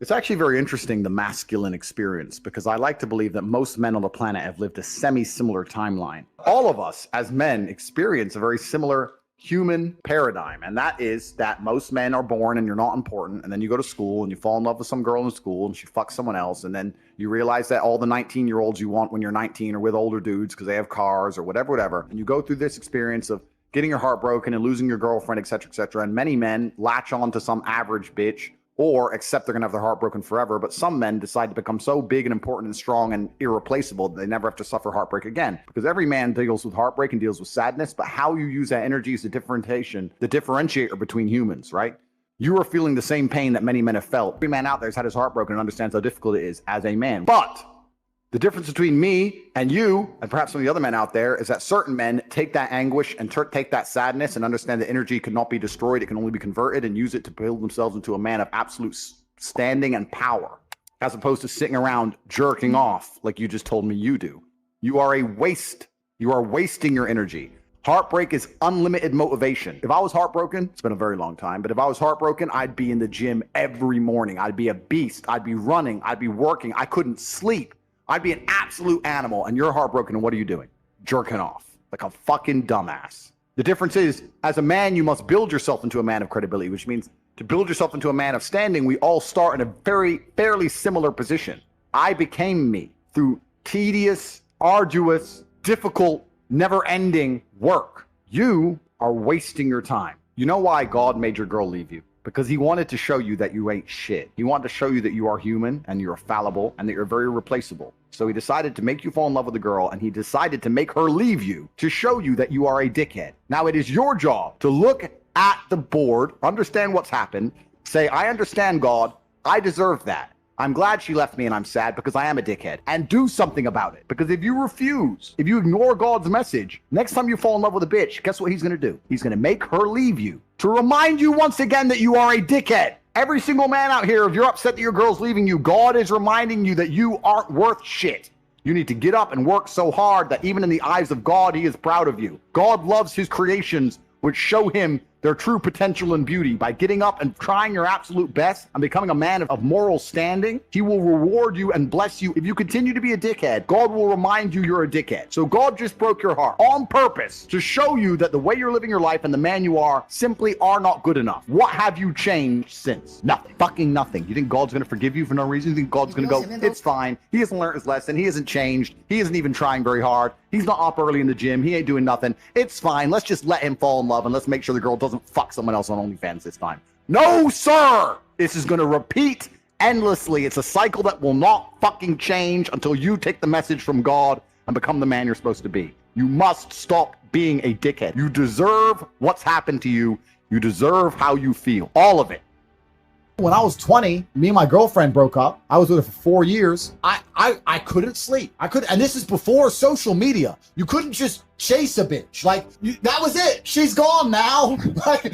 It's actually very interesting, the masculine experience, because I like to believe that most men on the planet have lived a semi-similar timeline. All of us as men experience a very similar human paradigm, and that is that most men are born and you're not important, and then you go to school and you fall in love with some girl in school and she fucks someone else, and then you realize that all the 19-year-olds you want when you're 19 are with older dudes because they have cars or whatever, and you go through this experience of getting your heart broken and losing your girlfriend, etc., and many men latch on to some average bitch or accept they're gonna have their heart broken forever. But some men decide to become so big and important and strong and irreplaceable that they never have to suffer heartbreak again. Because every man deals with heartbreak and deals with sadness, but how you use that energy is the differentiator between humans, right? You are feeling the same pain that many men have felt. Every man out there has had his heart broken and understands how difficult it is as a man. But the difference between me and you, and perhaps some of the other men out there, is that certain men take that anguish and take that sadness and understand that energy cannot be destroyed. It can only be converted and use it to build themselves into a man of absolute standing and power, as opposed to sitting around jerking off like you just told me you do. You are a waste. You are wasting your energy. Heartbreak is unlimited motivation. If I was heartbroken, it's been a very long time, but if I was heartbroken, I'd be in the gym every morning. I'd be a beast. I'd be running. I'd be working. I couldn't sleep. I'd be an absolute animal, and you're heartbroken, and what are you doing? Jerking off like a fucking dumbass. The difference is, as a man, you must build yourself into a man of credibility, which means to build yourself into a man of standing, we all start in a fairly similar position. I became me through tedious, arduous, difficult, never-ending work. You are wasting your time. You know why God made your girl leave you? Because he wanted to show you that you ain't shit. He wanted to show you that you are human and you're fallible and that you're very replaceable. So he decided to make you fall in love with a girl, and he decided to make her leave you to show you that you are a dickhead. Now it is your job to look at the board, understand what's happened, say, I understand, God, I deserve that. I'm glad she left me and I'm sad because I am a dickhead, and do something about it. Because if you refuse, if you ignore God's message, next time you fall in love with a bitch, guess what he's going to do? He's going to make her leave you to remind you once again that you are a dickhead. Every single man out here, if you're upset that your girl's leaving you, God is reminding you that you aren't worth shit. You need to get up and work so hard that even in the eyes of God, he is proud of you. God loves his creations, which show him their true potential and beauty. By getting up and trying your absolute best and becoming a man of moral standing, he will reward you and bless you. If you continue to be a dickhead, God will remind you you're a dickhead. So God just broke your heart on purpose to show you that the way you're living your life and the man you are simply are not good enough. What have you changed since? Nothing. Fucking nothing. You think God's going to forgive you for no reason? You think God's going to go, it's fine. He hasn't learned his lesson. He hasn't changed. He isn't even trying very hard. He's not up early in the gym. He ain't doing nothing. It's fine. Let's just let him fall in love and let's make sure the girl doesn't fuck someone else on OnlyFans this time. No, sir! This is going to repeat endlessly. It's a cycle that will not fucking change until you take the message from God and become the man you're supposed to be. You must stop being a dickhead. You deserve what's happened to you. You deserve how you feel. All of it. When I was 20, me and my girlfriend broke up. I was with her for 4 years. I couldn't sleep. And this is before social media. You couldn't just chase a bitch. That was it. She's gone now.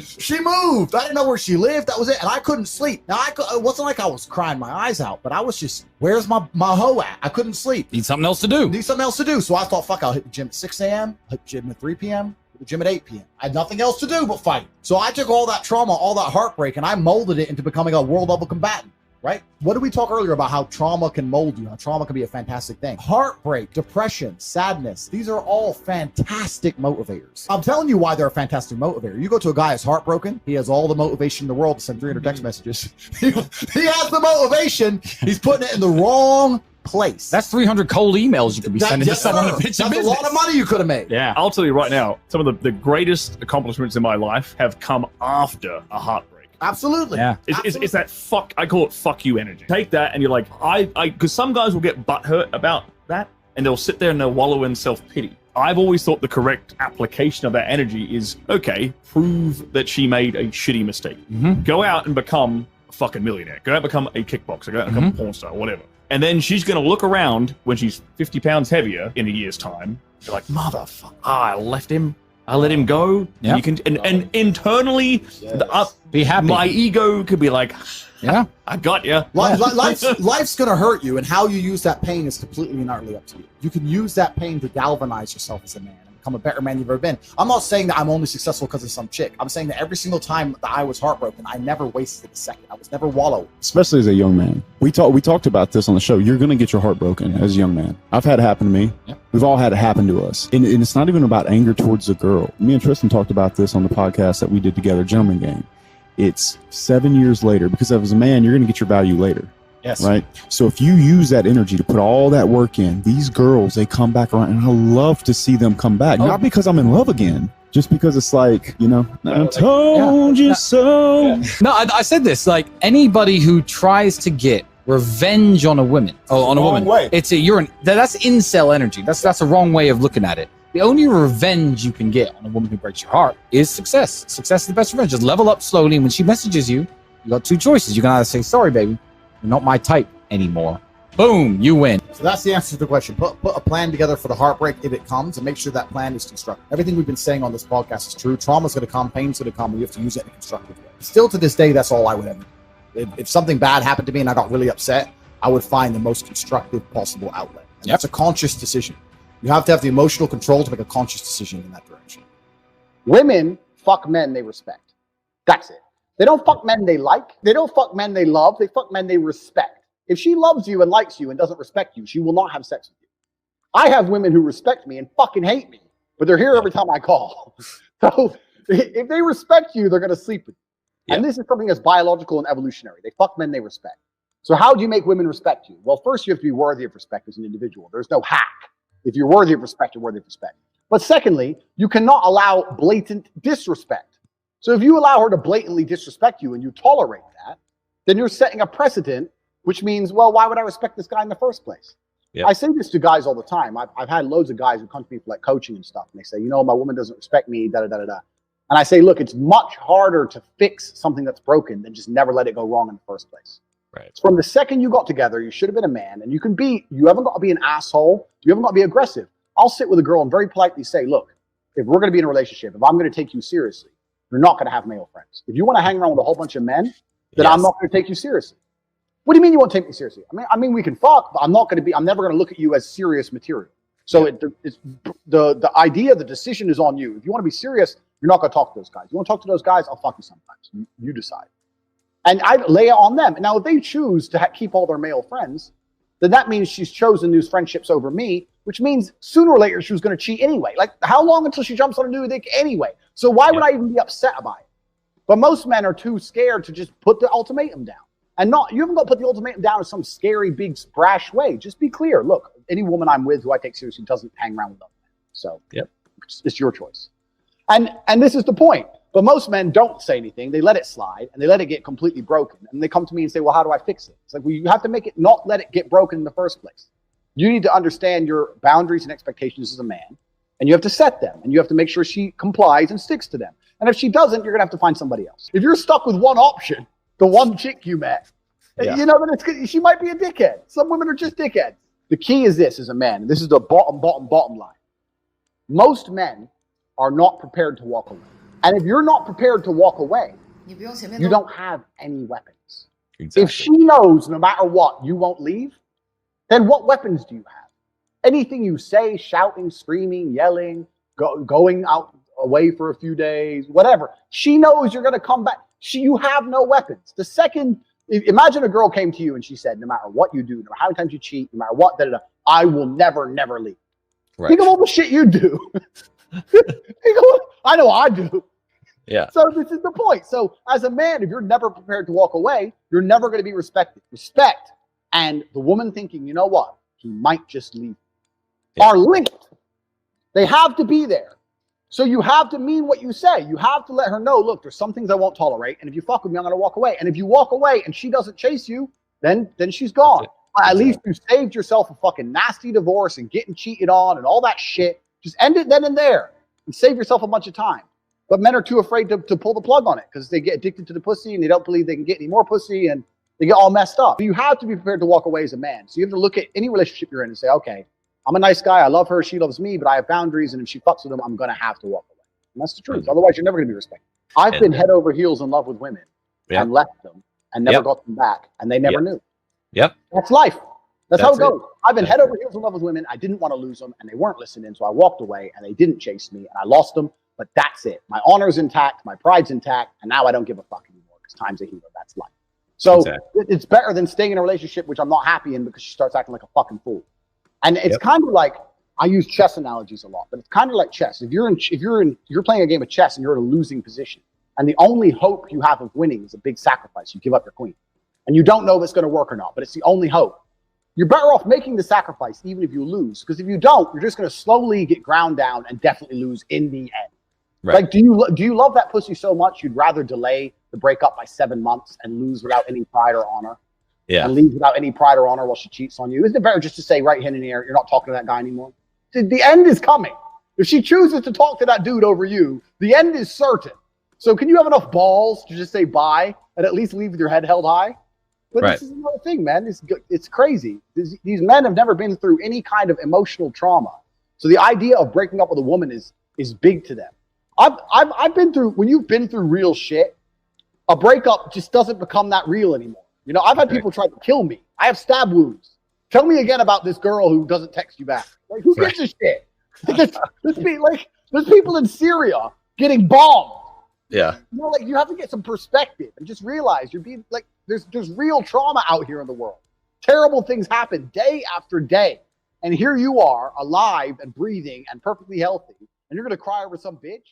She moved. I didn't know where she lived. That was it. And I couldn't sleep. Now, it wasn't like I was crying my eyes out, but I was just, where's my hoe at? I couldn't sleep. Need something else to do. So I thought, fuck, I'll hit the gym at 6 a.m., hit the gym at 3 p.m., the gym at 8 p.m. I had nothing else to do but fight. So I took all that trauma, all that heartbreak, and I molded it into becoming a world level combatant, right? What did we talk earlier about how trauma can mold you, how trauma can be a fantastic thing? Heartbreak, depression, sadness, these are all fantastic motivators. I'm telling you why they're a fantastic motivator. You go to a guy who's heartbroken, he has all the motivation in the world to send 300 text messages. He has the motivation, he's putting it in the wrong place. That's 300 cold emails you could be sending to someone to pitch a business. That's a lot of money you could have made. Yeah. I'll tell you right now, some of the greatest accomplishments in my life have come after a heartbreak. Absolutely. Yeah. It's that fuck, I call it fuck you energy. Take that and you're like, because some guys will get butthurt about that and they'll sit there and they'll wallow in self-pity. I've always thought the correct application of that energy is, okay, prove that she made a shitty mistake. Mm-hmm. Go out and become a fucking millionaire. Go out and become a kickboxer. Go out and become a porn star, whatever. And then she's going to look around when she's 50 pounds heavier in a year's time. You're like, motherfucker, I left him. I let him go. Yeah. You can, and internally, be happy. My ego could be like, yeah, I got you. Life's going to hurt you, and how you use that pain is completely and utterly up to you. You can use that pain to galvanize yourself as a man. become a better man you've ever been. I'm not saying that I'm only successful because of some chick. I'm saying that every single time that I was heartbroken, I never wasted a second. I was never wallowed. Especially as a young man. We talked about this on the show. You're going to get your heart broken as a young man. I've had it happen to me. Yeah. We've all had it happen to us. And it's not even about anger towards the girl. Me and Tristan talked about this on the podcast that we did together, Gentleman Game. It's 7 years later, because as a man, you're going to get your value later. Yes. Right. So if you use that energy to put all that work in, these girls, they come back around, and I love to see them come back. Not because I'm in love again, just because it's like, you know, I told you so. Yeah. No, I said this, like anybody who tries to get revenge on a woman, way. that's incel energy. That's a wrong way of looking at it. The only revenge you can get on a woman who breaks your heart is success. Success is the best revenge. Just level up slowly. And when she messages you, you got two choices. You can either say, sorry, baby, you're not my type anymore. Boom, you win. So that's the answer to the question. Put a plan together for the heartbreak if it comes, and make sure that plan is constructive. Everything we've been saying on this podcast is true. Trauma's going to come, pain's going to come, and you have to use it in a constructive way. Still to this day, that's all I would ever do. If something bad happened to me and I got really upset, I would find the most constructive possible outlet. And that's a conscious decision. You have to have the emotional control to make a conscious decision in that direction. Women fuck men they respect. That's it. They don't fuck men they like. They don't fuck men they love. They fuck men they respect. If she loves you and likes you and doesn't respect you, she will not have sex with you. I have women who respect me and fucking hate me, but they're here every time I call. So if they respect you, they're going to sleep with you. And this is something that's biological and evolutionary. They fuck men they respect. So how do you make women respect you? Well, first you have to be worthy of respect as an individual. There's no hack. If you're worthy of respect, you're worthy of respect. But secondly, you cannot allow blatant disrespect. So if you allow her to blatantly disrespect you and you tolerate that, then you're setting a precedent, which means, well, why would I respect this guy in the first place? Yep. I say this to guys all the time. I've had loads of guys who come to me for like coaching and stuff, and they say, you know, my woman doesn't respect me, da-da-da-da-da. And I say, look, it's much harder to fix something that's broken than just never let it go wrong in the first place. Right. From the second you got together, you should have been a man, and you haven't got to be an asshole. You haven't got to be aggressive. I'll sit with a girl and very politely say, look, if we're going to be in a relationship, if I'm going to take you seriously, you're not going to have male friends. If you want to hang around with a whole bunch of men, then I'm not going to take you seriously. What do you mean you won't take me seriously? I mean, we can fuck, but I'm never going to look at you as serious material. So the idea, the decision is on you. If you want to be serious, you're not going to talk to those guys. You want to talk to those guys, I'll fuck you sometimes. You decide. And I lay it on them. Now, if they choose to keep all their male friends, then that means she's chosen these friendships over me, which means sooner or later she was going to cheat anyway. Like, how long until she jumps on a new dick anyway? So why would I even be upset about it? But most men are too scared to just put the ultimatum down. And you haven't got to put the ultimatum down in some scary, big, brash way. Just be clear. Look, any woman I'm with who I take seriously doesn't hang around with other men. So it's your choice. And this is the point. But most men don't say anything. They let it slide, and they let it get completely broken. And they come to me and say, well, how do I fix it? It's like, well, you have to make it not let it get broken in the first place. You need to understand your boundaries and expectations as a man, and you have to set them, and you have to make sure she complies and sticks to them. And if she doesn't, you're going to have to find somebody else. If you're stuck with one option, the one chick you met, you know, then she might be a dickhead. Some women are just dickheads. The key is this as a man. This is the bottom line. Most men are not prepared to walk away. And if you're not prepared to walk away, you don't have any weapons. Exactly. If she knows no matter what, you won't leave, then what weapons do you have? Anything you say, shouting, screaming, yelling, going out away for a few days, whatever. She knows you're going to come back. You have no weapons. The second, imagine a girl came to you and she said, no matter what you do, no matter how many times you cheat, no matter what, I will never leave. Right. Think of all the shit you do. I know I do. Yeah. So this is the point. So as a man, if you're never prepared to walk away, you're never going to be respected. Respect and the woman thinking, you know what, he might just leave, are linked. They have to be there. So you have to mean what you say. You have to let her know, look, there's some things I won't tolerate. And if you fuck with me, I'm going to walk away. And if you walk away and she doesn't chase you, then she's gone. At least you saved yourself a fucking nasty divorce and getting cheated on and all that shit. Just end it then and there and save yourself a bunch of time. But men are too afraid to pull the plug on it because they get addicted to the pussy and they don't believe they can get any more pussy and they get all messed up. You have to be prepared to walk away as a man. So you have to look at any relationship you're in and say, okay, I'm a nice guy. I love her. She loves me, but I have boundaries. And if she fucks with them, I'm going to have to walk away. And that's the truth. Otherwise, you're never going to be respected. I've been head over heels in love with women and left them and never got them back. And they never knew. Yep. That's life. That's how it That's it. goes. I've been head over heels in love with women. I didn't want to lose them, and they weren't listening, so I walked away, and they didn't chase me, and I lost them. But that's it. My honor's intact, my pride's intact, and now I don't give a fuck anymore because time's a healer. That's life. So Exactly. it's better than staying in a relationship which I'm not happy in because she starts acting like a fucking fool. And it's kind of like, I use chess analogies a lot, but it's kind of like chess. If you're playing a game of chess and you're in a losing position, and the only hope you have of winning is a big sacrifice, you give up your queen, and you don't know if it's going to work or not, but it's the only hope. You're better off making the sacrifice even if you lose, because if you don't, you're just going to slowly get ground down and definitely lose in the end. Right. Like, do you love that pussy so much you'd rather delay the breakup by 7 months and lose without any pride or honor? Yeah. And leave without any pride or honor while she cheats on you? Isn't it better just to say right hand in the air, you're not talking to that guy anymore? The end is coming. If she chooses to talk to that dude over you, the end is certain. So can you have enough balls to just say bye and at least leave with your head held high? But Right. this is another thing, man. It's crazy. These men have never been through any kind of emotional trauma. So the idea of breaking up with a woman is big to them. I've been through, when you've been through real shit, a breakup just doesn't become that real anymore. You know, I've had people try to kill me. I have stab wounds. Tell me again about this girl who doesn't text you back. Like, who gives a shit? There's people in Syria getting bombed. Yeah. You know, like, you have to get some perspective and just realize you're being like, there's real trauma out here in the world. Terrible things happen day after day. And here you are, alive and breathing and perfectly healthy, and you're going to cry over some bitch?